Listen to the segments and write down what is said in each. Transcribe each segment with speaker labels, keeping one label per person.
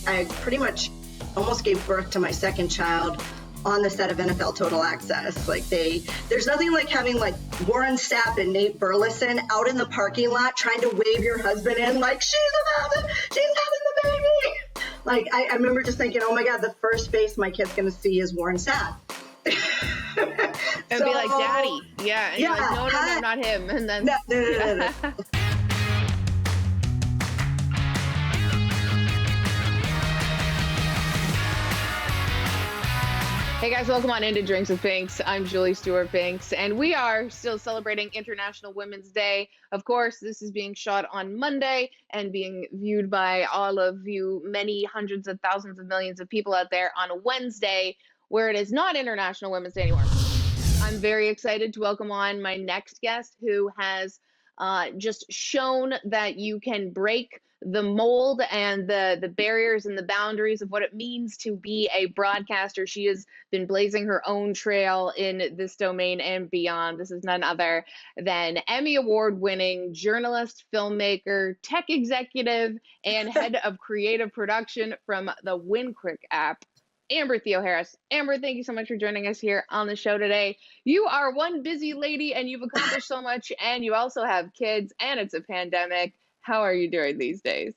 Speaker 1: I pretty much almost gave birth to my second child on the set of NFL Total Access. There's nothing like having like Warren Sapp and Nate Burleson out in the parking lot trying to wave your husband in like, she's having the baby. Like, I remember just thinking, oh my God, the first face my kid's going to see is Warren Sapp.
Speaker 2: And be like, Daddy. Yeah. And you're like, no, not him. And then.
Speaker 1: No.
Speaker 2: Hey guys, welcome on into Drinks with Binks. I'm Julie Steart-Binks, and we are still celebrating International Women's Day. Of course, this is being shot on Monday and being viewed by all of you, many hundreds of thousands of millions of people out there on a Wednesday, where it is not International Women's Day anymore. I'm very excited to welcome on my next guest, who has just shown that you can break the mold and the barriers and the boundaries of what it means to be a broadcaster. She has been blazing her own trail in this domain and beyond. This is none other than Emmy Award-winning journalist, filmmaker, tech executive, and head of creative production from the WinQuik app, Amber Theoharis. Amber, thank you so much for joining us here on the show today. You are one busy lady and you've accomplished so much, and you also have kids and it's a pandemic. How are you doing these days?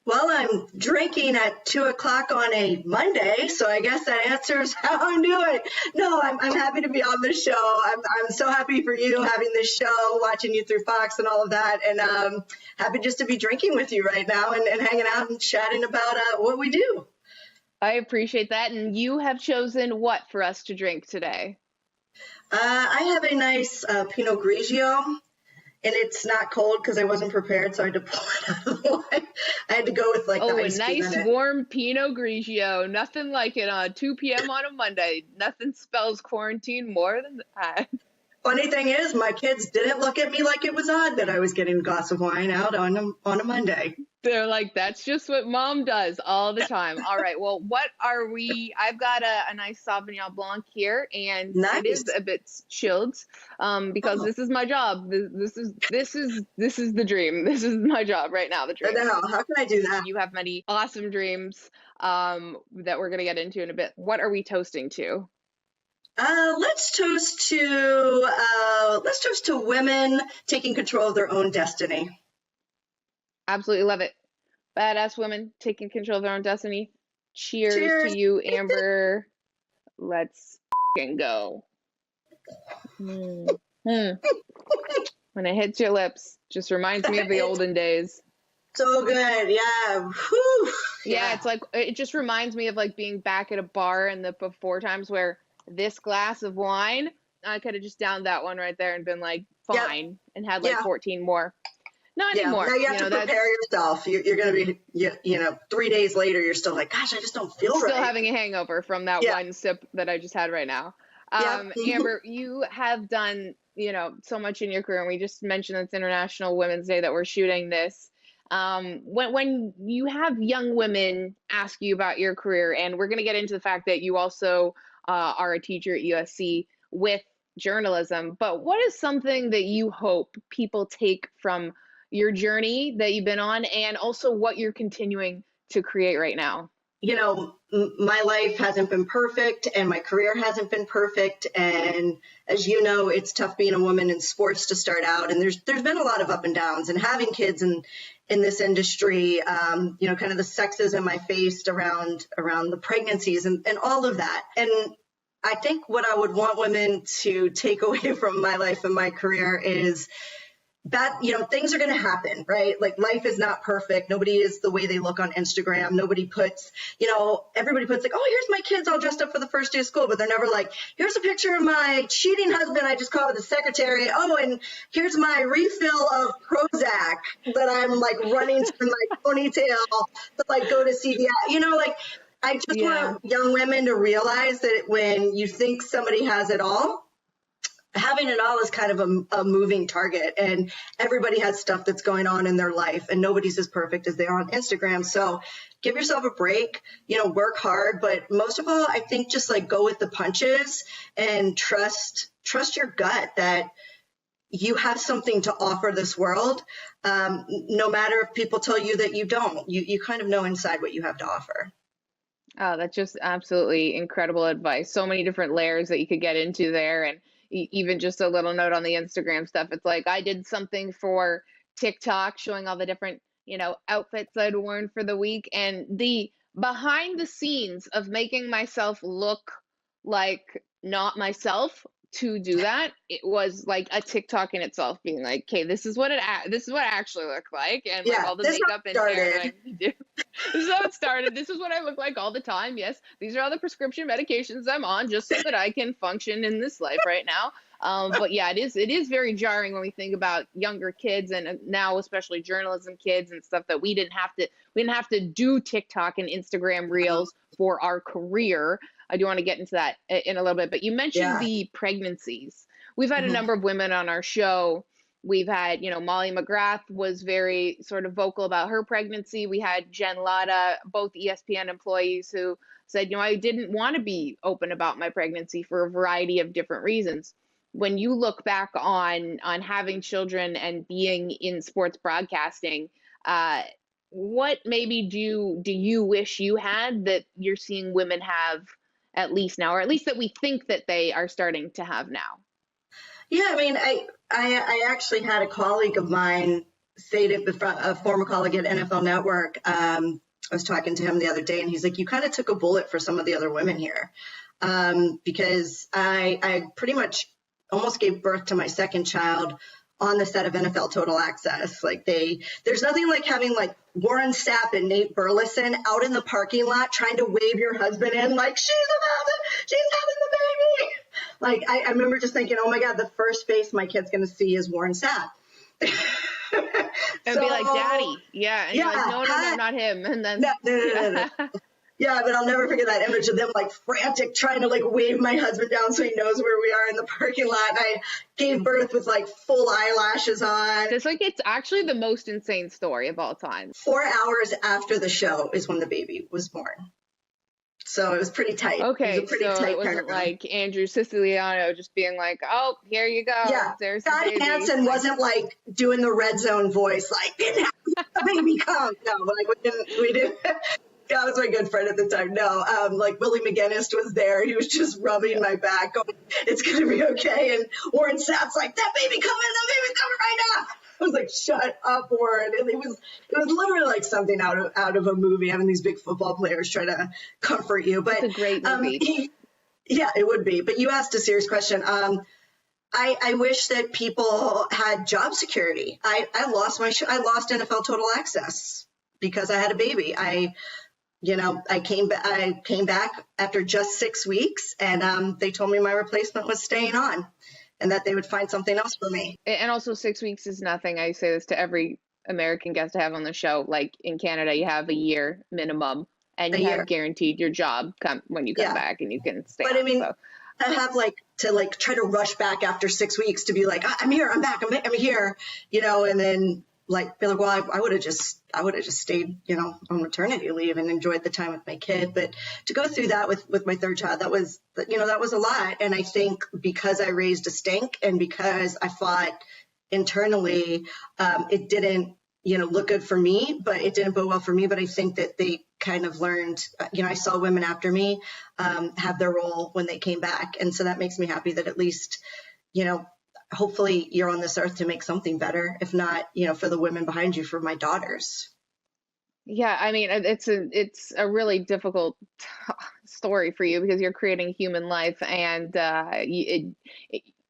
Speaker 1: Well, I'm drinking at 2 o'clock on a Monday, so I guess that answers how I'm doing. No, I'm happy to be on the show. I'm so happy for you having this show, watching you through Fox and all of that, and happy just to be drinking with you right now and hanging out and chatting about what we do.
Speaker 2: I appreciate that. And you have chosen what for us to drink today?
Speaker 1: I have a nice Pinot Grigio, and it's not cold because I wasn't prepared, so I had to pull it out of the wine. I had to go with like the ice
Speaker 2: a nice warm Pinot Grigio. Nothing like it on 2 p.m. on a Monday. Nothing spells quarantine more than that.
Speaker 1: Funny thing is, my kids didn't look at me like it was odd that I was getting a glass of wine out on a Monday.
Speaker 2: They're like, that's just what mom does all the time. All right, well, what are we? I've got a nice Sauvignon Blanc here, and It is a bit chilled because This is my job. This is the dream. This is my job right now, the dream.
Speaker 1: No, how can I do that?
Speaker 2: You have many awesome dreams that we're going to get into in a bit. What are we toasting to?
Speaker 1: Let's toast to women taking control of their own destiny.
Speaker 2: Absolutely love it. Badass women taking control of their own destiny. Cheers to you, Amber. Let's f***ing go. When it hits your lips, just reminds me of the olden days.
Speaker 1: So good, yeah. Whew.
Speaker 2: Yeah, it's like, it just reminds me of like being back at a bar in the before times where this glass of wine, I could have just downed that one right there and been like, fine, and had like 14 more. Not anymore.
Speaker 1: Now you have to prepare yourself. You're going to be, 3 days later, you're still like, gosh, I just don't feel right.
Speaker 2: Still having a hangover from that one sip that I just had right now. Amber, you have done, so much in your career. And we just mentioned it's International Women's Day that we're shooting this. When you have young women ask you about your career, and we're going to get into the fact that you also are a teacher at USC with journalism, but what is something that you hope people take from your journey that you've been on, and also what you're continuing to create right now?
Speaker 1: My life hasn't been perfect and my career hasn't been perfect. And as you know, it's tough being a woman in sports to start out. And there's been a lot of up and downs, and having kids in this industry, kind of the sexism I faced around the pregnancies and all of that. And I think what I would want women to take away from my life and my career is that, things are going to happen, right? Like, life is not perfect. Nobody is the way they look on Instagram. Nobody puts, everybody puts like, oh, here's my kids all dressed up for the first day of school, but they're never like, here's a picture of my cheating husband I just caught with the secretary. Oh, and here's my refill of Prozac that I'm like running through my ponytail to like go to CVS. I just want young women to realize that when you think somebody has it all, having it all is kind of a moving target, and everybody has stuff that's going on in their life, and nobody's as perfect as they are on Instagram. So give yourself a break, work hard, but most of all, I think just like go with the punches and trust your gut that you have something to offer this world. No matter if people tell you that you don't, you kind of know inside what you have to offer.
Speaker 2: Oh, that's just absolutely incredible advice. So many different layers that you could get into there. And even just a little note on the Instagram stuff. It's like I did something for TikTok showing all the different, outfits I'd worn for the week. And the behind the scenes of making myself look like not myself to do that, it was like a TikTok in itself, being like, okay, this is what I actually look like, and like
Speaker 1: Yeah,
Speaker 2: all the
Speaker 1: this
Speaker 2: makeup and hair that
Speaker 1: started.
Speaker 2: I do. This is how it started. This is what I look like all the time. Yes, these are all the prescription medications I'm on just so that I can function in this life right now. But yeah, it is very jarring when we think about younger kids, and now especially journalism kids and stuff, that we didn't have to do TikTok and Instagram reels for our career. I do want to get into that in a little bit, but you mentioned
Speaker 1: Yeah.
Speaker 2: the pregnancies. We've had a
Speaker 1: Mhm.
Speaker 2: number of women on our show. We've had, Molly McGrath was very sort of vocal about her pregnancy. We had Jen Latta, both ESPN employees, who said, I didn't want to be open about my pregnancy for a variety of different reasons. When you look back on having children and being in sports broadcasting, uh, what maybe do you wish you had that you're seeing women have at least now, or at least that we think that they are starting to have now?
Speaker 1: Yeah, I mean, I actually had a colleague of mine say to a former colleague at NFL Network. I was talking to him the other day, and he's like, "You kind of took a bullet for some of the other women here, because I pretty much almost gave birth to my second child on the set of NFL Total Access. Like there's nothing like having like Warren Sapp and Nate Burleson out in the parking lot trying to wave your husband in, like she's having the baby. Like I remember just thinking, oh my God, the first face my kid's gonna see is Warren Sapp.
Speaker 2: And be like, Daddy, yeah, and you're like, no, not him, and then
Speaker 1: no. Yeah, but I'll never forget that image of them like frantic trying to like wave my husband down so he knows where we are in the parking lot. And I gave birth with like full eyelashes on.
Speaker 2: It's actually the most insane story of all time.
Speaker 1: 4 hours after the show is when the baby was born. So it was pretty tight.
Speaker 2: Okay,
Speaker 1: it was a pretty
Speaker 2: so
Speaker 1: tight
Speaker 2: it wasn't
Speaker 1: turnaround.
Speaker 2: like Andrew Siciliano just being like, "Oh, here you go."
Speaker 1: Yeah,
Speaker 2: There's the
Speaker 1: Scott
Speaker 2: baby.
Speaker 1: Hansen wasn't like doing the red zone voice, like didn't have the baby come. No, like we didn't. That was my good friend at the time. No, like Willie McGinnis was there. He was just rubbing my back, going, "It's gonna be okay." And Warren Sapp's like, "That baby's coming right now." I was like, "Shut up, Warren!" And it was literally like something out of a movie, having these big football players try to comfort you. But
Speaker 2: it's a great movie.
Speaker 1: Yeah, it would be. But you asked a serious question. I wish that people had job security. I lost NFL Total Access because I had a baby. I came back after just 6 weeks, and they told me my replacement was staying on, and that they would find something else for me.
Speaker 2: And also, 6 weeks is nothing. I say this to every American guest I have on the show. Like in Canada, you have a year minimum, and you have guaranteed your job when you come back, and you can stay.
Speaker 1: But
Speaker 2: on,
Speaker 1: I mean,
Speaker 2: so.
Speaker 1: I have to try to rush back after 6 weeks to be like, I'm here, I'm back, I'm here, and then be like, well, I would have just stayed, on maternity leave and enjoyed the time with my kid. But to go through that with my third child, that was a lot. And I think because I raised a stink and because I fought internally, it didn't, look good for me, but it didn't bode well for me. But I think that they kind of learned, I saw women after me have their role when they came back. And so that makes me happy that at least, hopefully you're on this earth to make something better. If not, for the women behind you, for my daughters.
Speaker 2: Yeah, I mean, it's a really difficult story for you because you're creating human life, and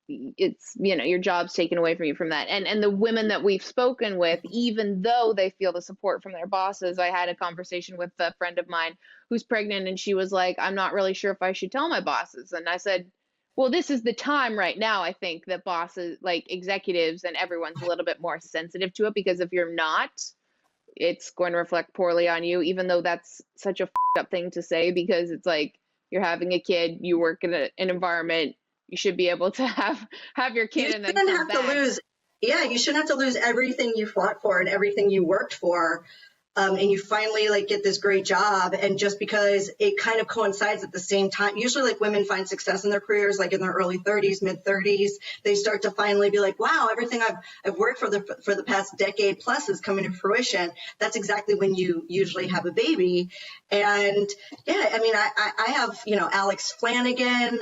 Speaker 2: it's your job's taken away from you from that. And the women that we've spoken with, even though they feel the support from their bosses, I had a conversation with a friend of mine who's pregnant, and she was like, I'm not really sure if I should tell my bosses. And I said, well, this is the time right now, I think, that bosses, like executives and everyone's a little bit more sensitive to it, because if you're not, it's going to reflect poorly on you, even though that's such a up thing to say, because it's like you're having a kid, you work in an environment, you should be able to have your kid and then come back.
Speaker 1: You shouldn't have to lose everything you fought for and everything you worked for and you finally like get this great job. And just because it kind of coincides at the same time, usually like women find success in their careers, like in their early 30s, mid 30s, they start to finally be like, wow, everything I've worked for the past decade plus is coming to fruition. That's exactly when you usually have a baby. And yeah, I mean, I have, Alex Flanagan,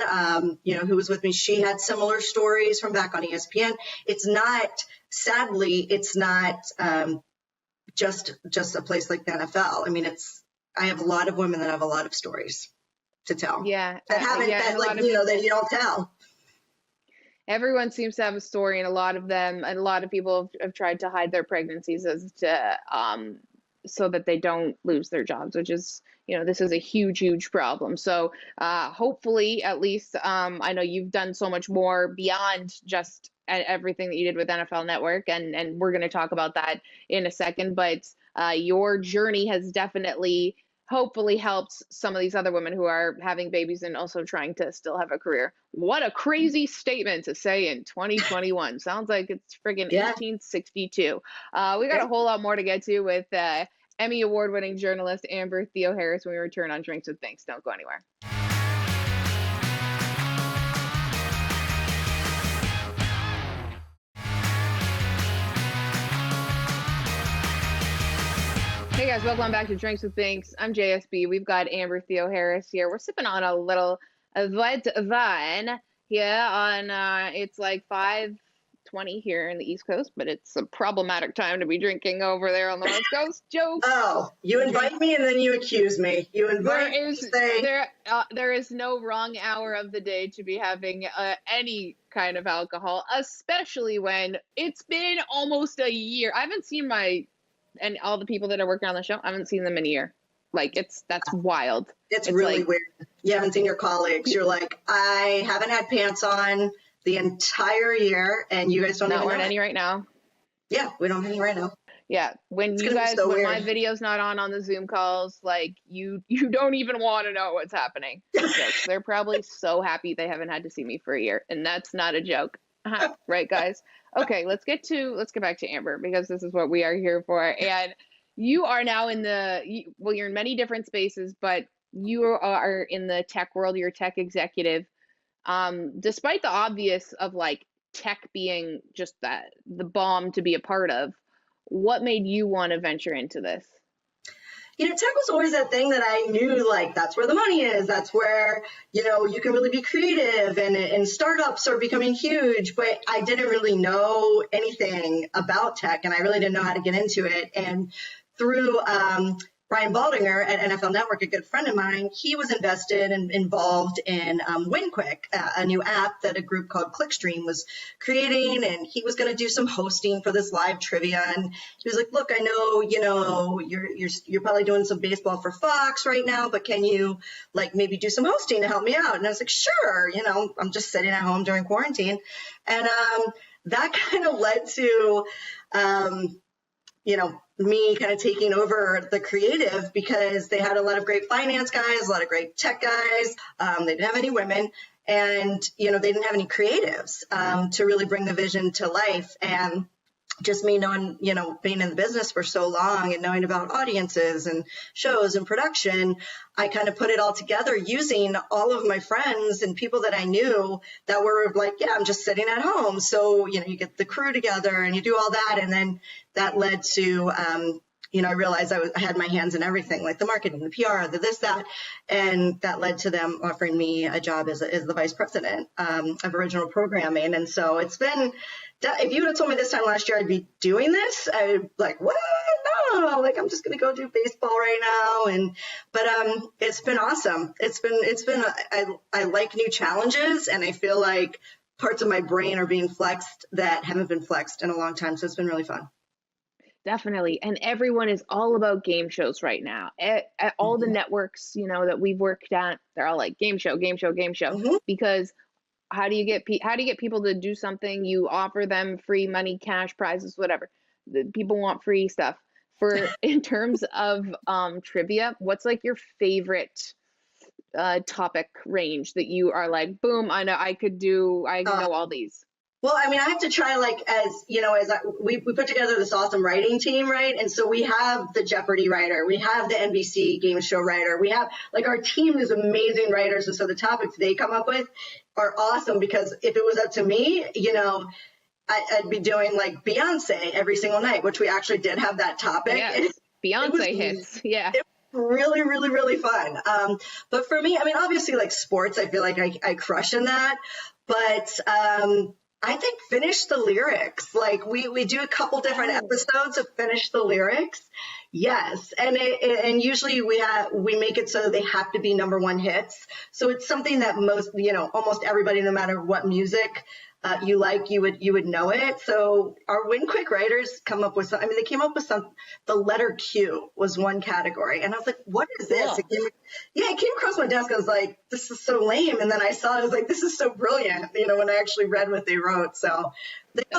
Speaker 1: who was with me. She had similar stories from back on ESPN. Sadly, it's not, just a place like the NFL. I mean, I have a lot of women that have a lot of stories to tell.
Speaker 2: Yeah.
Speaker 1: That haven't, that you don't tell.
Speaker 2: Everyone seems to have a story, and a lot of people have tried to hide their pregnancies as to, so that they don't lose their jobs, which is, this is a huge, huge problem. So hopefully, at least, I know you've done so much more beyond just everything that you did with NFL Network, and we're going to talk about that in a second. But your journey has definitely, hopefully, helped some of these other women who are having babies and also trying to still have a career. What a crazy statement to say in 2021. Sounds like it's friggin' 1862. We got a whole lot more to get to with Emmy Award-winning journalist Amber Theoharis when we return on Drinks with Binks. Don't go anywhere. Hey guys, welcome back to Drinks with Binks. I'm JSB. We've got Amber Theoharis here. We're sipping on a little white wine here on, it's like 5:20 here in the East Coast, but it's a problematic time to be drinking over there on the West Coast. Joke.
Speaker 1: Oh, you invite me and then you accuse me. You invite me to say.
Speaker 2: There is no wrong hour of the day to be having any kind of alcohol, especially when it's been almost a year. I haven't seen and all the people that are working on the show, I haven't seen them in a year. Like, that's wild.
Speaker 1: It's really like, weird. You haven't seen your colleagues. You're like, I haven't had pants on the entire year, and you guys don't even
Speaker 2: wearing any right now.
Speaker 1: Yeah, we don't have any right now.
Speaker 2: Yeah, when my video's not on the Zoom calls, like you don't even want to know what's happening. They're probably so happy they haven't had to see me for a year, and that's not a joke. Right, guys? Okay, let's get back to Amber, because this is what we are here for. And you are now you're in many different spaces, but you are in the tech world. You're a tech executive. Despite the obvious of like tech being just the bomb to be a part of, what made you want to venture into this?
Speaker 1: Tech was always that thing that I knew, like, that's where the money is. That's where, you can really be creative, and startups are becoming huge, but I didn't really know anything about tech, and I really didn't know how to get into it. And through Brian Baldinger at NFL Network, a good friend of mine, he was invested and involved in WinQuik, a new app that a group called Clickstream was creating, and he was going to do some hosting for this live trivia. And he was like, "Look, I know, you're probably doing some baseball for Fox right now, but can you like maybe do some hosting to help me out?" And I was like, "Sure, I'm just sitting at home during quarantine," and that kind of led to me kind of taking over the creative, because they had a lot of great finance guys, a lot of great tech guys. They didn't have any women, and, they didn't have any creatives to really bring the vision to life. And just me knowing, being in the business for so long and knowing about audiences and shows and production, I kind of put it all together using all of my friends and people that I knew that were like, yeah, I'm just sitting at home. So, you get the crew together and you do all that. And then that led to, I realized I had my hands in everything, like the marketing, the PR, the this, that, and that led to them offering me a job as the vice president of original programming. And so it's been, if you would have told me this time last year I'd be doing this, I'd be like, what? No, like I'm just going to go do baseball right now. But it's been awesome. I like new challenges, and I feel like parts of my brain are being flexed that haven't been flexed in a long time. So it's been really fun.
Speaker 2: Definitely. And everyone is all about game shows right now. At all the networks, that we've worked at, they're all like game show, game show, game show. Mm-hmm. Because how do you get people to do something? You offer them free money, cash prizes, whatever. The people want free stuff. In terms of trivia, what's like your favorite topic range that you are like, boom, I know all these?
Speaker 1: Well, I mean, I have to try, like, we put together this awesome writing team, right? And so we have the Jeopardy writer, we have the NBC game show writer, we have, like, our team is amazing writers. And so the topics they come up with are awesome, because if it was up to me, I'd be doing like Beyonce every single night, which we actually did have that topic.
Speaker 2: Yes, Beyonce hits. Yeah.
Speaker 1: It was really, really, really fun. But for me, I mean, obviously, like sports, I feel like I crush in that. But I think finish the lyrics. Like we do a couple different episodes of finish the lyrics. Yes, and usually we make it so they have to be number one hits. So it's something that almost everybody, no matter what music you like, you would know it. So our WinQuik writers come up with they came up with the letter Q was one category. And I was like, what is this?
Speaker 2: Cool.
Speaker 1: It came across my desk. I was like, this is so lame. And then I saw it, I was like, this is so brilliant, when I actually read what they wrote. So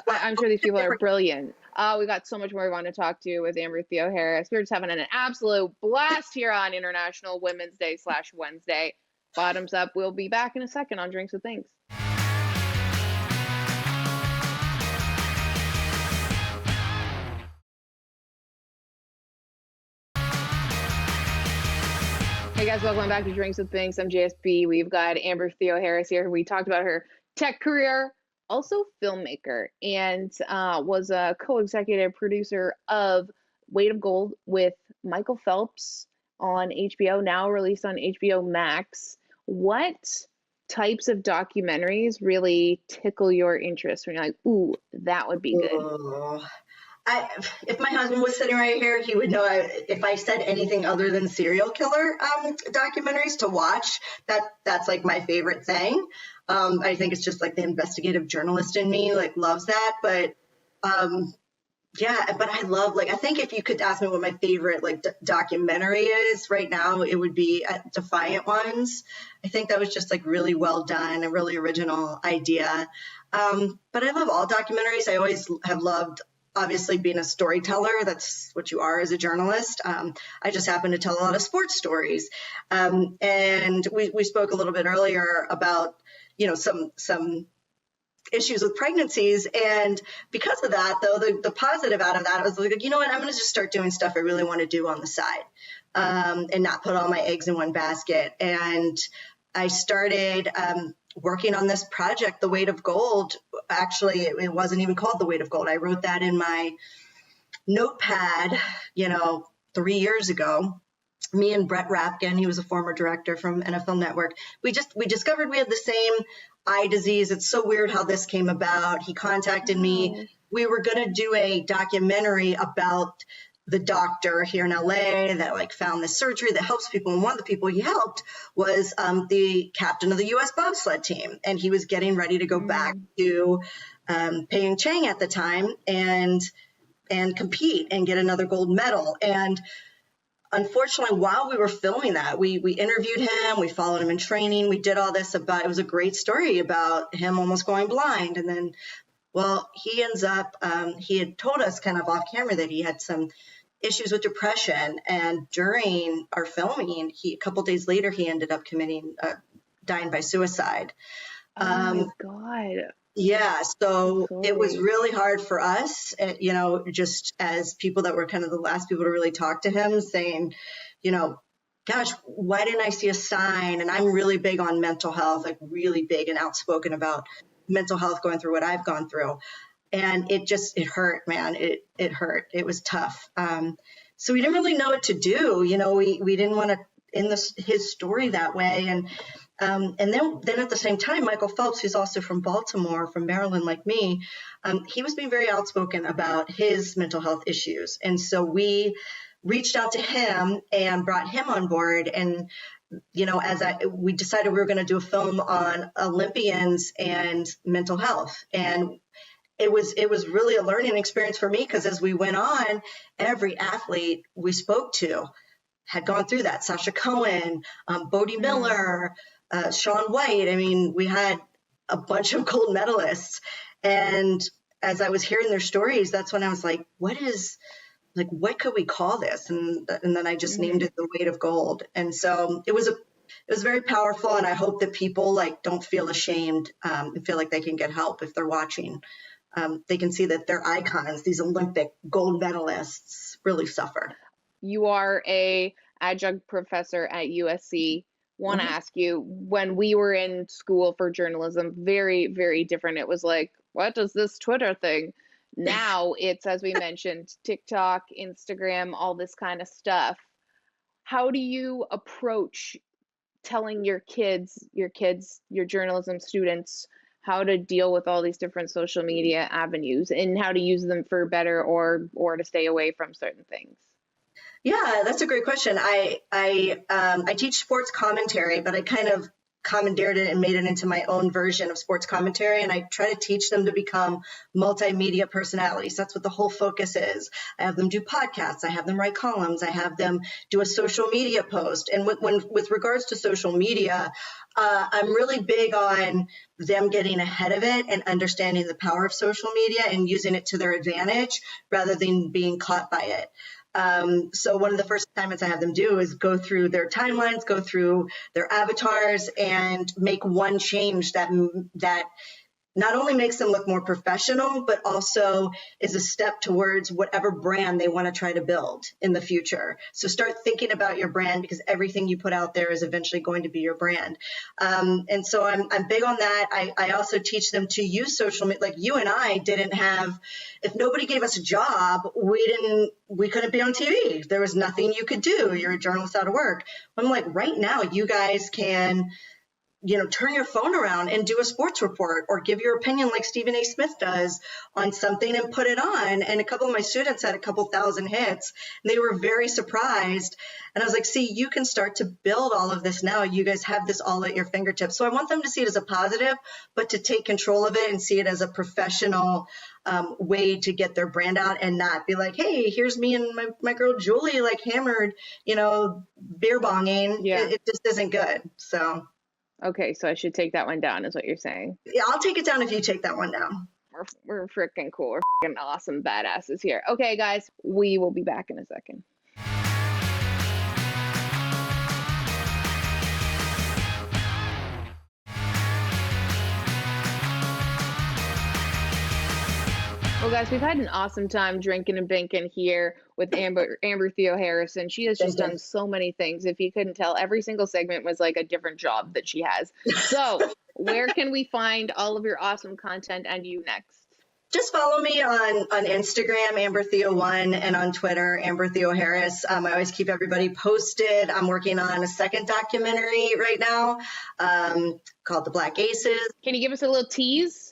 Speaker 2: I'm sure these people are brilliant. We got so much more we want to talk to with Amber Theoharis. We're just having an absolute blast here on International Women's Day /Wednesday. Bottoms up. We'll be back in a second on Drinks with Things. Hey guys, welcome back to Drinks with Binks. I'm JSB. We've got Amber Theoharis here. We talked about her tech career, also filmmaker, and was a co-executive producer of Weight of Gold with Michael Phelps on HBO, now released on HBO Max. What types of documentaries really tickle your interest when you're like, ooh, that would be good?
Speaker 1: If my husband was sitting right here, he would know if I said anything other than serial killer documentaries to watch, that's like my favorite thing. I think it's just like the investigative journalist in me like loves that. But but I love, I think if you could ask me what my favorite documentary is right now, it would be Defiant Ones. I think that was just like really well done, a really original idea. But I love all documentaries. I always have loved, obviously, being a storyteller. That's what you are as a journalist. I just happen to tell a lot of sports stories. And we spoke a little bit earlier about, some issues with pregnancies. And because of that, though, the positive out of that was like, you know what, I'm going to just start doing stuff I really want to do on the side, and not put all my eggs in one basket. And I started working on this project, The Weight of Gold. Actually, it wasn't even called The Weight of Gold. I wrote that in my notepad, 3 years ago. Me and Brett Rapkin, he was a former director from NFL Network. We discovered we had the same eye disease. It's so weird how this came about. He contacted me. We were going to do a documentary about the doctor here in LA that found this surgery that helps people. And one of the people he helped was the captain of the U.S. bobsled team. And he was getting ready to go back to Pyeongchang at the time and compete and get another gold medal. And unfortunately, while we were filming that, we interviewed him, we followed him in training, we did all this it was a great story about him almost going blind. And then, he ends up, he had told us kind of off camera that he had some issues with depression. And during our filming, a couple days later, he ended up dying by suicide.
Speaker 2: Oh my God.
Speaker 1: Yeah, so it was really hard for us, just as people that were kind of the last people to really talk to him, saying, gosh, why didn't I see a sign? And I'm really big on mental health, really big and outspoken about mental health, going through what I've gone through. And it hurt, man. It hurt. It was tough. So we didn't really know what to do. We didn't want to end his story that way. And then at the same time, Michael Phelps, who's also from Baltimore, from Maryland, like me, he was being very outspoken about his mental health issues. And so we reached out to him and brought him on board. And, we decided we were going to do a film on Olympians and mental health. And it was really a learning experience for me, because as we went on, every athlete we spoke to had gone through that. Sasha Cohen, Bodie Miller, Shaun White. I mean, we had a bunch of gold medalists. And as I was hearing their stories, that's when I was like, what could we call this? And then I just named it The Weight of Gold. And so it was was very powerful. And I hope that people like don't feel ashamed and feel like they can get help if they're watching. They can see that their icons, these Olympic gold medalists, really suffer.
Speaker 2: You are a adjunct professor at USC. Want to ask you, when we were in school for journalism, very, very different. It was like, what is this Twitter thing? Now it's, as we mentioned, TikTok, Instagram, all this kind of stuff. How do you approach telling your journalism students, how to deal with all these different social media avenues and how to use them for better or to stay away from certain things?
Speaker 1: Yeah, that's a great question. I teach sports commentary, but I kind of commandeered it and made it into my own version of sports commentary. And I try to teach them to become multimedia personalities. That's what the whole focus is. I have them do podcasts. I have them write columns. I have them do a social media post. And with regards to social media, I'm really big on them getting ahead of it and understanding the power of social media and using it to their advantage rather than being caught by it. So one of the first assignments I have them do is go through their timelines, go through their avatars, and make one change that not only makes them look more professional, but also is a step towards whatever brand they want to try to build in the future. So start thinking about your brand, because everything you put out there is eventually going to be your brand. And so I'm big on that. I also teach them to use social media. Like you and I didn't have, if nobody gave us a job, we couldn't be on TV. There was nothing you could do. You're a journalist out of work. I'm like, right now, you guys can turn your phone around and do a sports report or give your opinion like Stephen A. Smith does on something and put it on. And a couple of my students had a couple thousand hits. And they were very surprised. And I was like, see, you can start to build all of this now. You guys have this all at your fingertips. So I want them to see it as a positive, but to take control of it and see it as a professional way to get their brand out and not be like, hey, here's me and my girl Julie, like hammered, beer bonging.
Speaker 2: Yeah.
Speaker 1: It just isn't good. So.
Speaker 2: Okay, so I should take that one down is what you're saying.
Speaker 1: Yeah, I'll take it down if you take that one down.
Speaker 2: We're freaking cool. We're freaking awesome badasses here. Okay, guys, we will be back in a second. Well, guys, we've had an awesome time drinking and binking here with Amber Theoharis, and she has just done so many things. If you couldn't tell, every single segment was like a different job that she has. So where can we find all of your awesome content and you next?
Speaker 1: Just follow me on Instagram, AmberTheo1, and on Twitter, Amber Theoharis. I always keep everybody posted. I'm working on a second documentary right now called The Black Aces.
Speaker 2: Can you give us a little tease?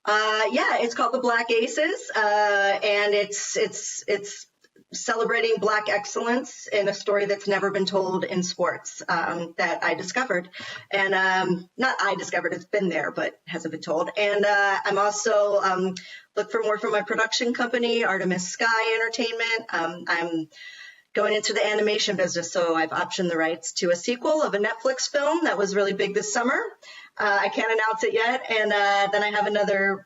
Speaker 1: Yeah, it's called The Black Aces, and it's celebrating Black excellence in a story that's never been told in sports that I discovered. And not I discovered, it's been there, but hasn't been told. And I'm also, look for more from my production company, Artemis Sky Entertainment. I'm going into the animation business, so I've optioned the rights to a sequel of a Netflix film that was really big this summer. I can't announce it yet. And then I have another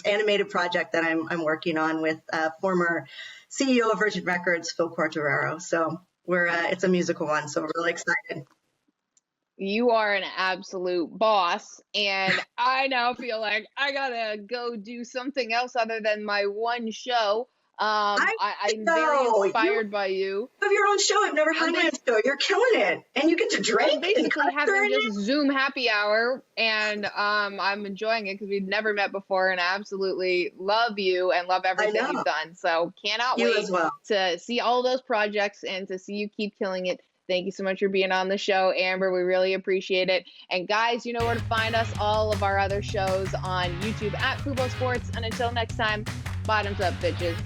Speaker 1: animated project that I'm working on with former CEO of Virgin Records, Phil Quartararo. So it's a musical one, so we're really excited.
Speaker 2: You are an absolute boss, and I now feel like I gotta go do something else other than my one show. I'm very inspired by you.
Speaker 1: You have your own show. I've never had my own show. You're killing it. And you get to drink.
Speaker 2: I'm basically having just Zoom happy hour, and I'm enjoying it because we've never met before, and I absolutely love you and love everything you've done. So cannot wait to see all those projects and to see you keep killing it. Thank you so much for being on the show, Amber. We really appreciate it. And guys, you know where to find us, all of our other shows on YouTube at Fubo Sports. And until next time, bottoms up, bitches.